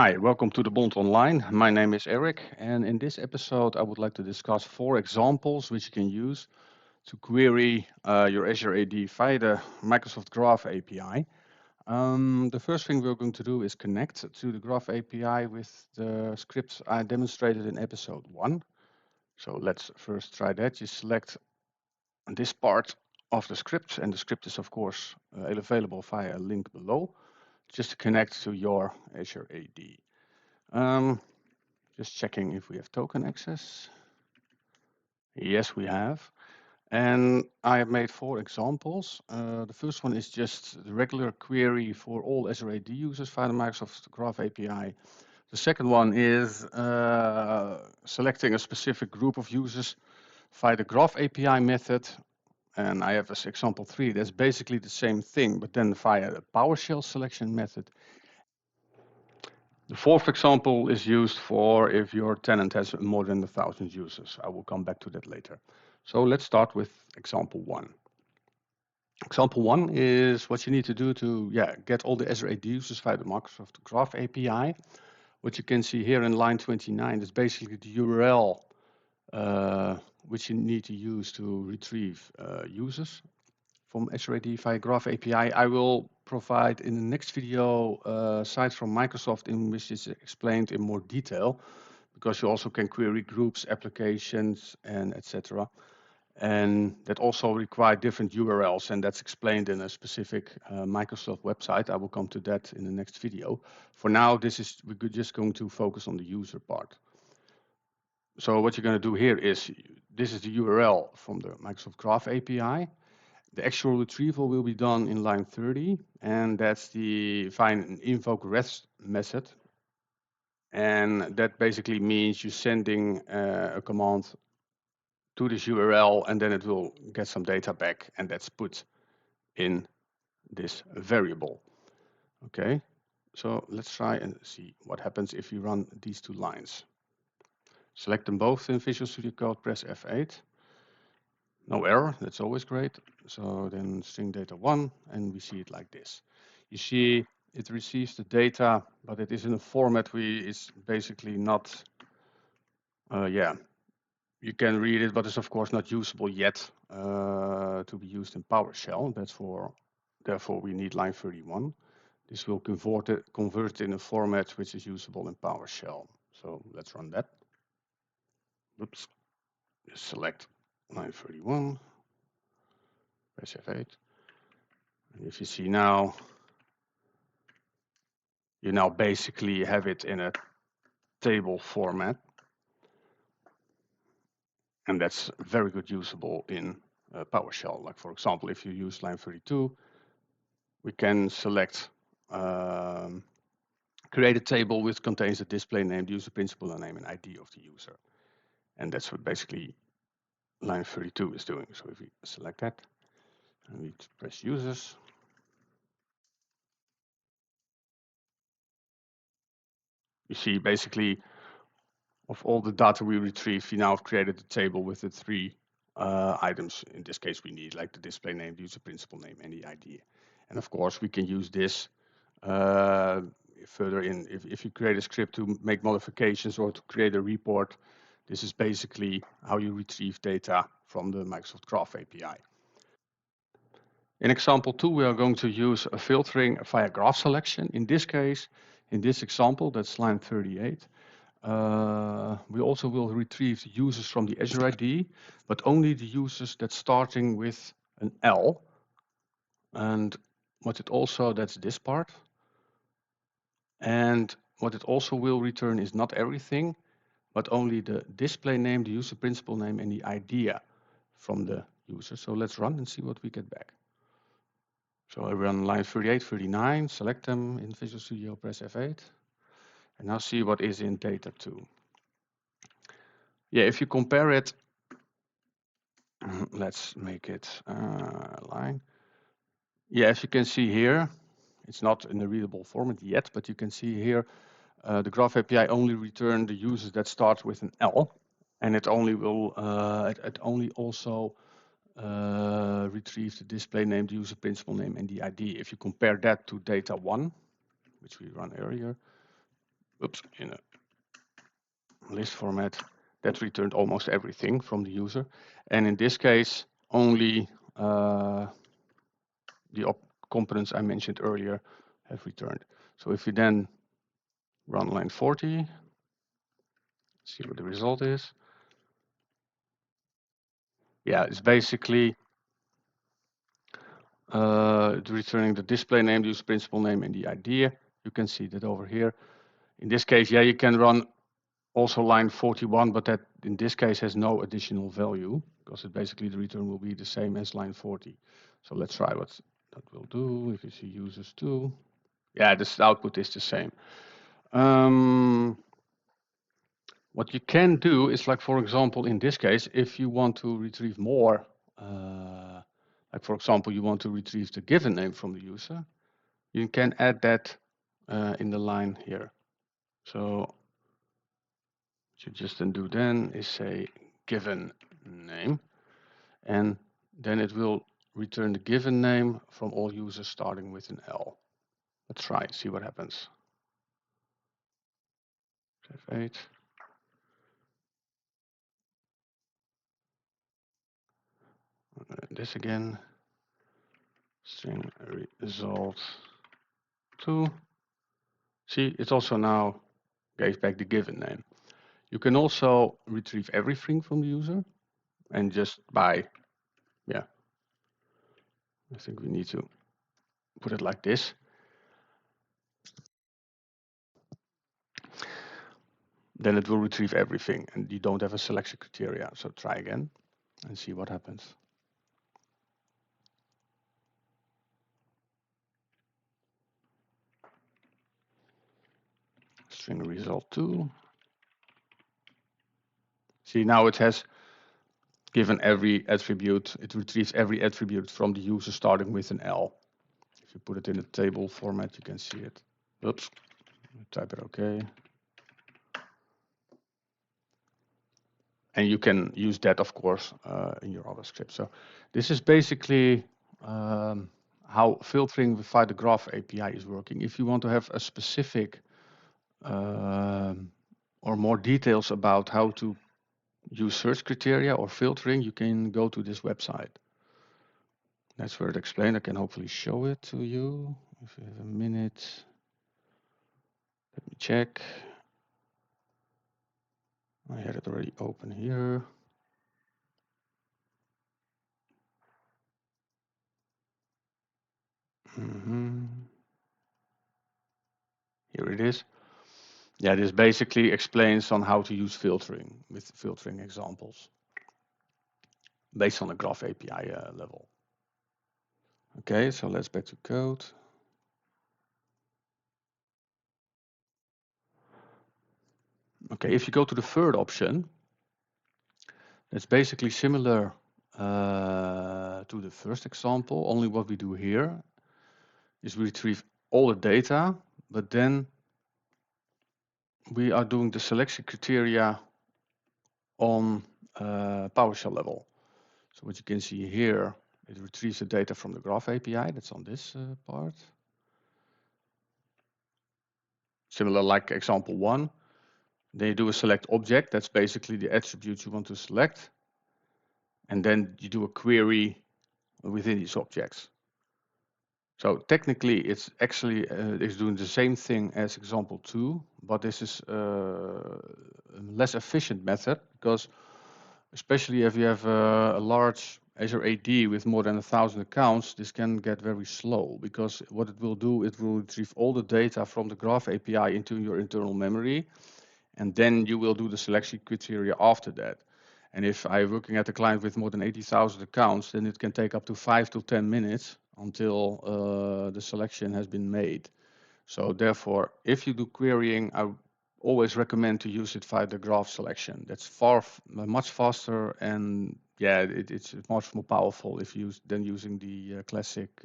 Hi, welcome to the Bond Online. My name is Eric, and in this episode, I would like to discuss 4 examples which you can use to query your Azure AD via the Microsoft Graph API. The first thing we're going to do is connect to the Graph API with the scripts I demonstrated in episode 1. So let's first try that. You select this part of the script, and the script is of course available via a link below, just to connect to your Azure AD. Just checking if we have token access. Yes, we have. And I have made 4 examples. The first one is just the regular query for all Azure AD users via the Microsoft Graph API. The second one is selecting a specific group of users via the Graph API method. And I have as example 3, that's basically the same thing, but then via the PowerShell selection method. The fourth example is used for if your tenant has more than 1,000 users. I will come back to that later. So let's start with example 1. Example 1 is what you need to do to get all the Azure AD users via the Microsoft Graph API. What you can see here in line 29 is basically the URL which you need to use to retrieve users from Azure AD via Graph API. I will provide in the next video sites from Microsoft in which is explained in more detail, because you also can query groups, applications, and etc. And that also require different URLs, and that's explained in a specific Microsoft website. I will come to that in the next video. For now, we're just going to focus on the user part. So what you're going to do here is, this is the URL from the Microsoft Graph API. The actual retrieval will be done in line 30, and that's the find invoke REST method. And that basically means you're sending a command to this URL, and then it will get some data back, and that's put in this variable. Okay, so let's try and see what happens if you run these 2 lines. Select them both in Visual Studio Code, press F8. No error, that's always great. So then string data 1, and we see it like this. You see it receives the data, but it is in a format is basically not, you can read it, but it's of course not usable yet to be used in PowerShell. Therefore we need line 31. This will convert it in a format which is usable in PowerShell. So let's run that. Oops, just select line 31, press F8. And if you see now, you now basically have it in a table format. And that's very good usable in PowerShell. Like for example, if you use line 32, we can select create a table which contains the display name, the user principal name, and ID of the user. And that's what basically line 32 is doing. So if we select that, and we press users, you see basically of all the data we retrieved, we now have created a table with the 3 items. In this case, we need like the display name, the user principal name, and the ID. And of course, we can use this further in. If you create a script to make modifications or to create a report, this is basically how you retrieve data from the Microsoft Graph API. In example 2, we are going to use a filtering via graph selection. In this case, in this example, that's line 38, we also will retrieve the users from the Azure AD, but only the users that's starting with an L. And what it also, that's this part. And what it also will return is not everything, but only the display name, the user principal name, and the idea from the user. So let's run and see what we get back. So I run line 38, 39, select them in Visual Studio, press F8, and now see what is in data 2. Yeah, if you compare it, let's make it line. Yeah, as you can see here, it's not in a readable format yet, but you can see here the Graph API only return the users that start with an L, and it only will it only also retrieve the display name, the user principal name, and the ID. If you compare that to data 1, which we run earlier, oops, in a list format, that returned almost everything from the user. And in this case, only the components I mentioned earlier have returned. So if you then run line 40, see what the result is. Yeah, it's basically returning the display name, the user principal name, and the ID. You can see that over here. In this case, yeah, you can run also line 41, but that in this case has no additional value because it basically the return will be the same as line 40. So let's try what that will do. If you see users too, yeah, this output is the same. What you can do is, like, for example, in this case, if you want to retrieve more, like for example, you want to retrieve the given name from the user, you can add that in the line here. So what you just then do then is say given name, and then it will return the given name from all users starting with an L. Let's try it, see what happens. Save 8. This again, string result 2. See, it also now gave back the given name. You can also retrieve everything from the user, and just by, yeah, I think we need to put it like this. Then it will retrieve everything, and you don't have a selection criteria. So try again and see what happens. String result 2. See, now it has given every attribute. It retrieves every attribute from the user starting with an L. If you put it in a table format, you can see it. Oops, type it OK. And you can use that, of course, in your other script. So this is basically how filtering via the Graph API is working. If you want to have a specific or more details about how to use search criteria or filtering, you can go to this website. That's where it explained. I can hopefully show it to you. If you have a minute, let me check. I had it already open here. Here it is. Yeah, this basically explains on how to use filtering with filtering examples based on the Graph API level. Okay, so let's back to code. Okay, if you go to the third option, it's basically similar to the first example. Only what we do here is we retrieve all the data, but then we are doing the selection criteria on PowerShell level. So what you can see here, it retrieves the data from the Graph API. That's on this part. Similar like example 1. Then you do a select object. That's basically the attributes you want to select. And then you do a query within these objects. So technically, it's actually it's doing the same thing as example 2, but this is a less efficient method because especially if you have a large Azure AD with more than 1,000 accounts, this can get very slow because what it will do, it will retrieve all the data from the Graph API into your internal memory, and then you will do the selection criteria after that. And if I'm working at a client with more than 80,000 accounts, then it can take up to 5 to 10 minutes until the selection has been made. So therefore, if you do querying, I always recommend to use it via the graph selection. That's much faster, and yeah, it's much more powerful if than using the classic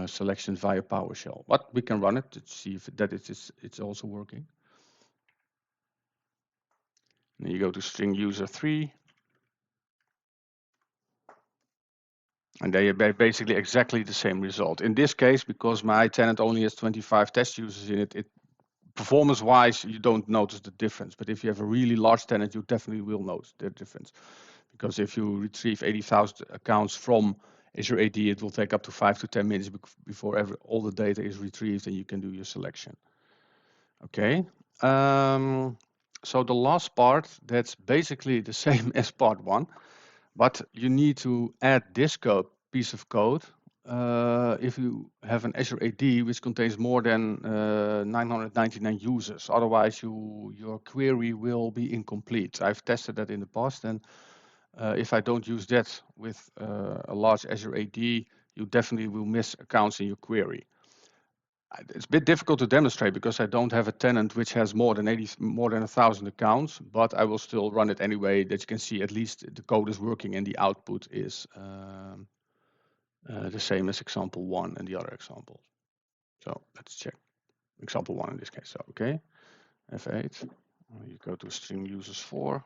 selection via PowerShell. But we can run it to see if it's also working. And then you go to string user 3. And they are basically exactly the same result. In this case, because my tenant only has 25 test users in it, it performance-wise, you don't notice the difference. But if you have a really large tenant, you definitely will notice the difference. Because if you retrieve 80,000 accounts from Azure AD, it will take up to 5 to 10 minutes before all the data is retrieved and you can do your selection. Okay. So the last part, that's basically the same as part 1, but you need to add this piece of code if you have an Azure AD which contains more than 999 users. Otherwise, your query will be incomplete. I've tested that in the past, and if I don't use that with a large Azure AD, you definitely will miss accounts in your query. It's a bit difficult to demonstrate because I don't have a tenant which has more than 1,000 accounts, but I will still run it anyway. That you can see at least the code is working and the output is the same as example 1 and the other examples. So let's check example 1 in this case. So okay, F8. You go to stream users 4,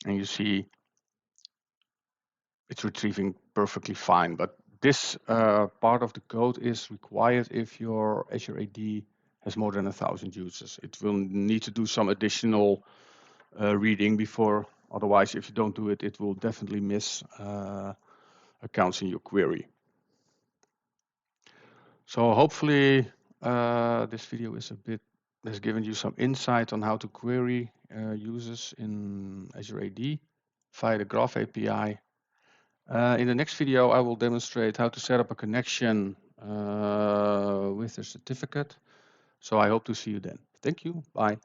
and you see it's retrieving perfectly fine. But this part of the code is required if your Azure AD has more than 1,000 users. It will need to do some additional reading before. Otherwise, if you don't do it, it will definitely miss accounts in your query. So hopefully this video has given you some insight on how to query users in Azure AD via the Graph API. In the next video, I will demonstrate how to set up a connection with a certificate. So I hope to see you then. Thank you. Bye.